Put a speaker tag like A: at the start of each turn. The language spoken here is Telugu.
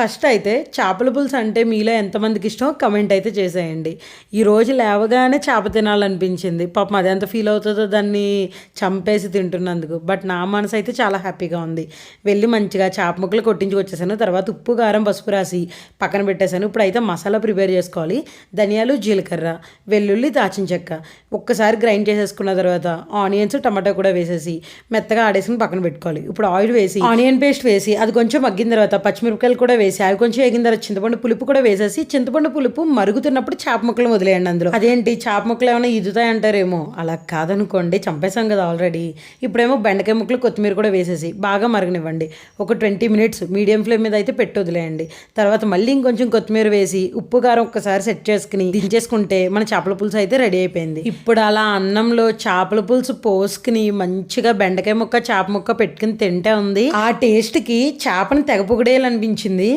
A: ఫస్ట్ అయితే చేపల పులుసు అంటే మీలో ఎంతమందికి ఇష్టమో కమెంట్ అయితే చేసేయండి. ఈరోజు లేవగానే చేప తినాలనిపించింది. పాపం అది ఎంత ఫీల్ అవుతుందో దాన్ని చంపేసి తింటున్నందుకు. బట్ నా మనసు అయితే చాలా హ్యాపీగా ఉంది. వెళ్ళి మంచిగా చేప ముక్కలు కొట్టించుకొచ్చేసాను. తర్వాత ఉప్పు కారం పసుపు రాసి పక్కన పెట్టేశాను. ఇప్పుడు అయితే మసాలా ప్రిపేర్ చేసుకోవాలి. ధనియాలు జీలకర్ర వెల్లుల్లి దాచిన చెక్క ఒక్కసారి గ్రైండ్ చేసేసుకున్న తర్వాత ఆనియన్స్ టమాటో కూడా వేసేసి మెత్తగా ఆడేసుకుని పక్కన పెట్టుకోవాలి. ఇప్పుడు ఆయిల్ వేసి ఆనియన్ పేస్ట్ వేసి అది కొంచెం మగ్గిన తర్వాత పచ్చిమిరపకాయలు కూడా వేసి అవి కొంచెం వేగిన తర్వాత చింతపండు పులుపు కూడా వేసేసి చింతపండు పులుపు మరుగుతున్నప్పుడు చేప ముక్కలు వదిలేయండి అందులో. అదేంటి చేప ముక్కలు ఏమైనా ఇదుతాయి అంటారేమో, అలా కాదనుకోండి, చంపేసాం కదా ఆల్రెడీ. ఇప్పుడేమో బెండకాయ ముక్కలు కొత్తిమీర కూడా వేసేసి బాగా మరగనివ్వండి. ఒక 20 minutes మీడియం ఫ్లేమ్ మీద అయితే పెట్టి వదిలేయండి. తర్వాత మళ్ళీ ఇంకొంచెం కొత్తిమీర వేసి ఉప్పు కారం ఒక్కసారి సెట్ చేసుకుని దించేసుకుంటే మన చేపల పులుసు అయితే రెడీ అయిపోయింది. ఇప్పుడు అలా అన్నంలో చేపల పులుసు పోసుకుని మంచిగా బెండకాయ ముక్క చేప ముక్క పెట్టుకుని తింటే ఉంది. ఆ టేస్ట్ కి చేపను తెగ పొగిడేయాలనిపించింది.